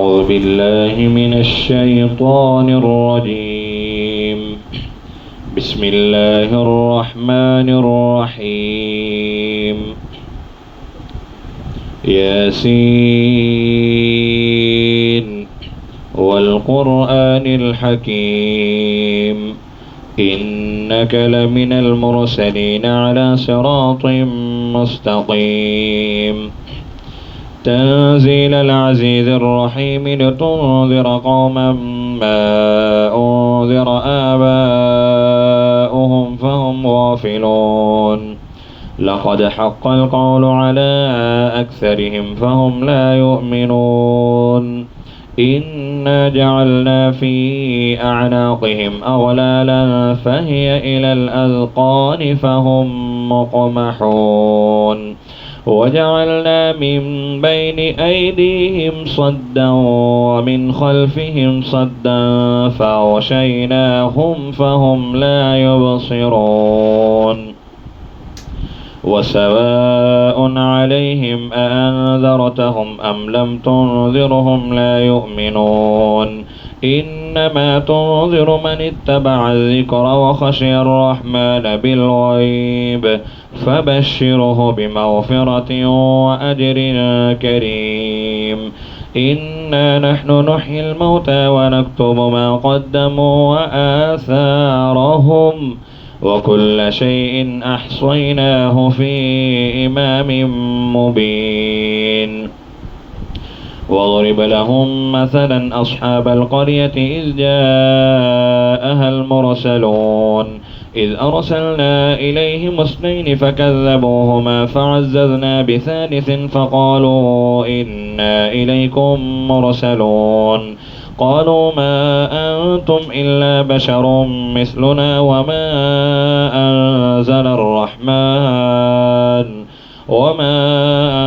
أعوذ بالله من الشيطان الرجيم. بسم الله الرحمن الرحيم. ياسين والقرآن الحكيم إنك لمن المرسلين على صراط مستقيم تنزيل العزيز الرحيم لتنذر قوما ما أنذر آباؤهم فهم غافلون. لقد حق القول على أكثرهم فهم لا يؤمنون. إنا جعلنا في أعناقهم أغلالا فهي إلى الأذقان فهم مقمحون. وجعلنا من بين أيديهم صدا ومن خلفهم صدا فغشيناهم فهم لا يبصرون. وسواء عليهم أأنذرتهم أم لم تنذرهم لا يؤمنون. إنما تنذر من اتبع الذكر وخشي الرحمن بالغيب فبشره بمغفرة وأجر كريم. إنا نحن نحيي الموتى ونكتب ما قدموا وآثارهم وكل شيء أحصيناه في إمام مبين. واضرب لهم مثلا أصحاب القرية إذ جاءها المرسلون إذ أرسلنا إليهم اثنين فكذبوهما فعززنا بثالث فقالوا إنا إليكم مرسلون. قالوا ما أنتم إلا بشر مثلنا وما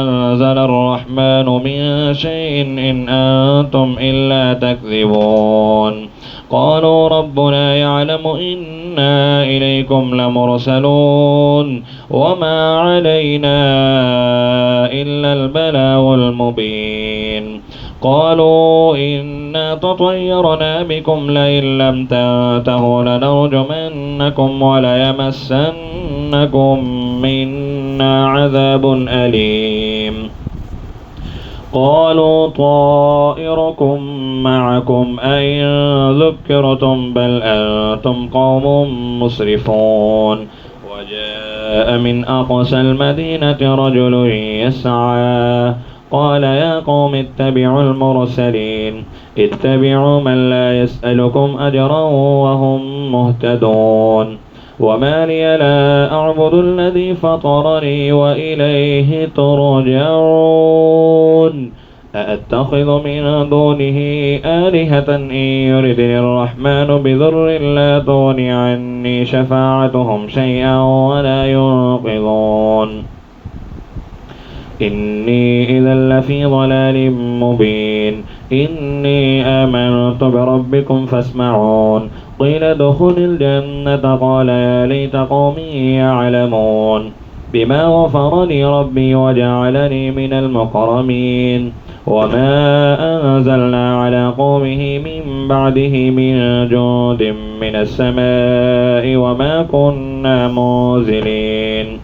أنزل الرحمن من شيء إن أنتم إلا تكذبون. قالوا ربنا يعلم إنا إليكم لمرسلون وما علينا إلا البلاغ المبين. قالوا إنا تطيرنا بكم لئن لم تنتهوا لنرجمنكم وليمسنكم منا عذاب أليم. قالوا طائركم معكم أئن ذكرتم بل أنتم قوم مسرفون. وجاء من أقصى المدينة رجل يسعى قال يا قوم اتبعوا المرسلين اتبعوا من لا يسألكم أجرا وهم مهتدون. وما لي لا أعبد الذي فطرني وإليه ترجعون. أأتخذ من دونه آلهة إن يردني الرحمن بضر لا تغن عني شفاعتهم شيئا ولا ينقذون. إني إذا لفي ضلال مبين. إني آمنت بربكم فاسمعون. قيل ادخل الجنة قال يا ليت قومي يعلمون. بما غفر لي ربي وجعلني من المكرمين. وما أنزلنا على قومه من بعده من جند من السماء وما كنا منزلين.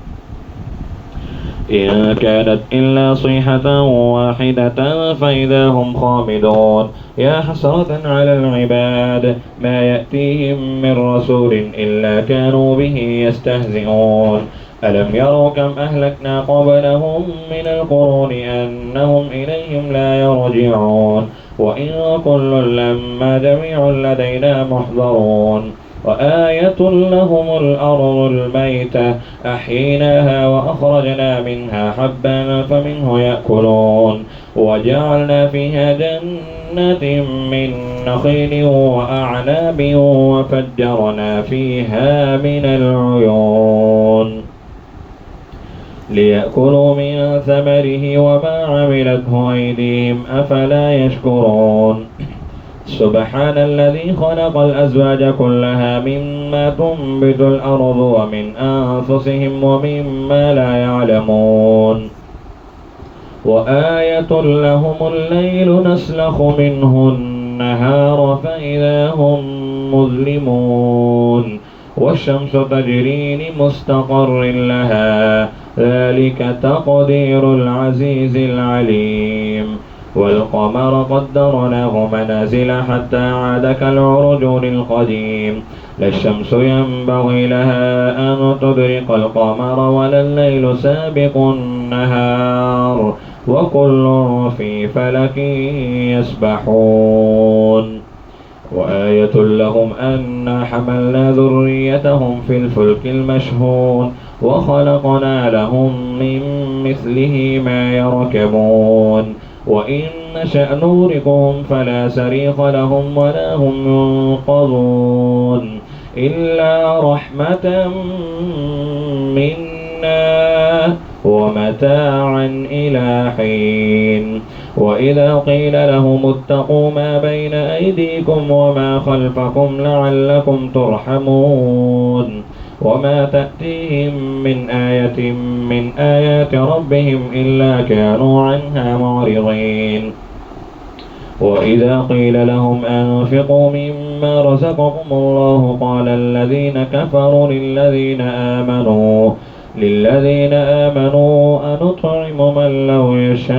إن كانت إلا صيحة واحدة فإذا هم خامدون. يا حسرة على العباد ما يأتيهم من رسول إلا كانوا به يستهزئون. ألم يروا كم أهلكنا قبلهم من القرون أنهم إليهم لا يرجعون. وإن كل لما جميع لدينا محضرون. وآية لهم الأرض الميتة أحييناها وأخرجنا منها حبا فمنه يأكلون. وجعلنا فيها جنات من نخيل وأعناب وفجرنا فيها من العيون ليأكلوا من ثمره وما عملته أيديهم أفلا يشكرون. سبحان الذي خلق الأزواج كلها مما تنبت الأرض ومن أنفسهم ومما لا يعلمون. وآية لهم الليل نسلخ منه النهار فإذا هم مظلمون والشمس تجري لمستقر لها ذلك تقدير العزيز العليم والقمر قدرناه منازل حتى عاد كالعرجون القديم لا الشمس ينبغي لها أن تدرك القمر ولا الليل سابق النهار وكل في فلك يسبحون وآية لهم أنا حملنا ذريتهم في الفلك المشحون وخلقنا لهم من مثله ما يركبون وإن نشأ نغرقهم فلا صريخ لهم ولا هم ينقذون إلا رحمة منا ومتاعا إلى حين وإذا قيل لهم اتقوا ما بين أيديكم وما خلفكم لعلكم ترحمون وما تأتيهم من آية من آيات ربهم إلا كانوا عنها معرضين وإذا قيل لهم أنفقوا مما رزقكم الله قال الذين كفروا للذين آمنوا أنطعم من لو يشاء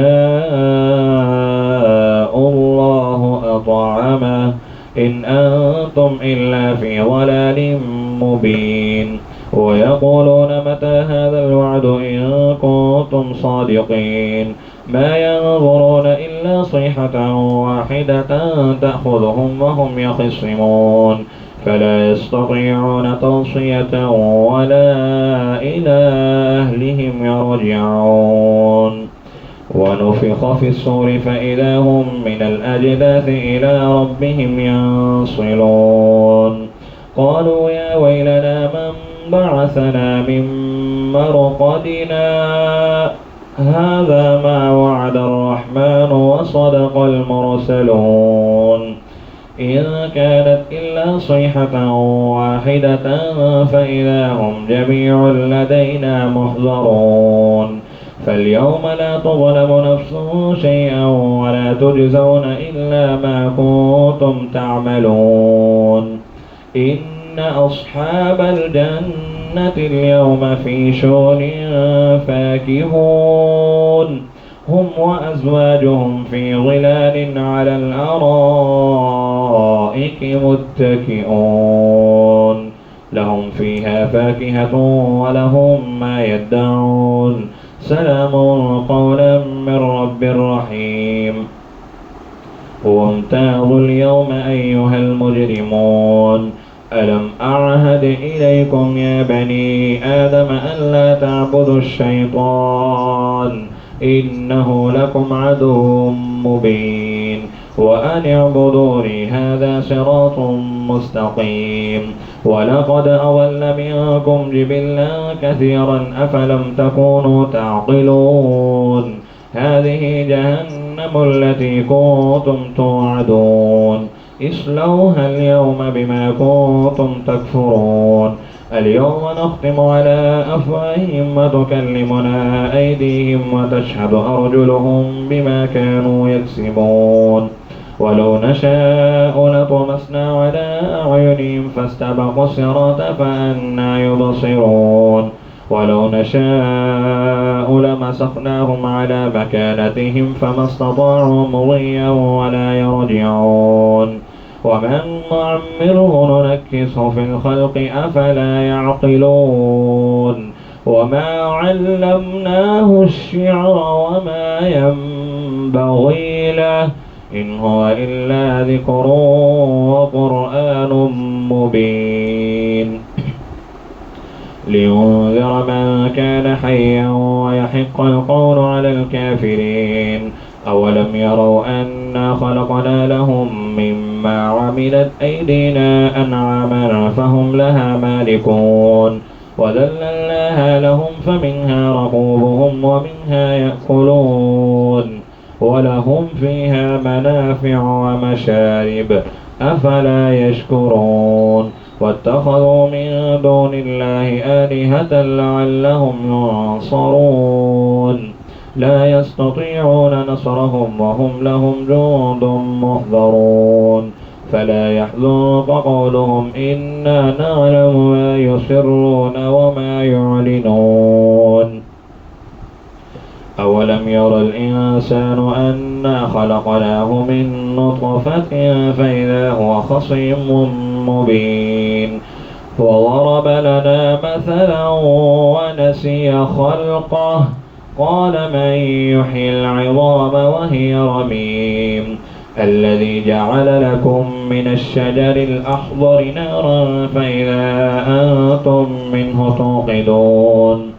الله أطعمه إن أنتم إلا في ضلال مبين ويقولون متى هذا الوعد إن كنتم صادقين ما ينظرون إلا صيحة واحدة تأخذهم وهم يخصمون فلا يستطيعون توصية ولا إلى أهلهم يرجعون ونفخ في الصور فإذا هم من الأجداث إلى ربهم ينصلون قالوا يا ويلنا من بعثنا من مرقدنا هذا ما وعد الرحمن وصدق المرسلون إن كانت إلا صيحة واحدة فإذا هم جميع لدينا محضرون فاليوم لا تظلم نفس شيئا ولا تجزون إلا ما كنتم تعملون إن أصحاب الجنة اليوم في شغل فاكهون هم وأزواجهم في ظلال على الأرائك متكئون لهم فيها فاكهة ولهم ما يدعون سلام قولا من رب رحيم وامتازوا اليوم أيها المجرمون ألم أعهد إليكم يا بني آدم ألا تعبدوا الشيطان إنه لكم عدو مبين وأن اعبدوني هذا صراط مستقيم ولقد أضل منكم جبلا كثيرا أفلم تكونوا تعقلون هذه جهنم التي كنتم توعدون اصلوها اليوم بما كنتم تكفرون اليوم نختم على أفواههم وتكلمنا أيديهم وتشهد أرجلهم بما كانوا يكسبون ولو نشاء لطمسنا على أعينهم فاستبقوا الصراط فأنى يبصرون ولو نشاء لمسخناهم على مكانتهم فما استطاعوا مضيا ولا يرجعون ومن نعمره ننكسه في الخلق أفلا يعقلون وما علمناه الشعر وما ينبغي له إن هو إلا ذكر وقرآن مبين لينذر من كان حيا ويحق القول على الكافرين أولم يروا أنا خلقنا لهم مما عملت أيدينا أنعاما فهم لها مالكون وذللناها لهم فمنها ركوبهم ومنها يأكلون ولهم فيها منافع ومشارب أفلا يشكرون واتخذوا من دون الله آلهة لعلهم ينصرون لا يستطيعون نصرهم وهم لهم جند محضرون فلا يحزنك قولهم إنا نعلم ما يسرون وما يعلنون أولم ير الإنسان أنا خلقناه من نطفة فإذا هو خصيم مبين وضرب لنا مثلا ونسي خلقه قال من يحيي العظام وهي رميم الذي جعل لكم من الشجر الأخضر نارا فإذا أنتم منه توقدون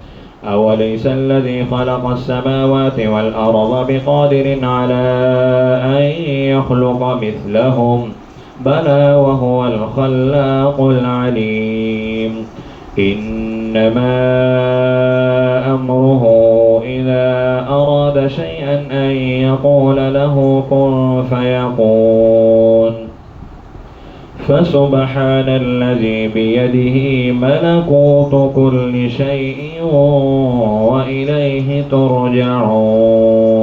أوليس الذي خلق السماوات والأرض بقادر على أن يخلق مثلهم بلى وهو الخلاق العليم إنما أمره إذا أراد شيئا أن يقول له كن فيكون فسبحان الذي بيده ملكوت كل شيء وإليه ترجعون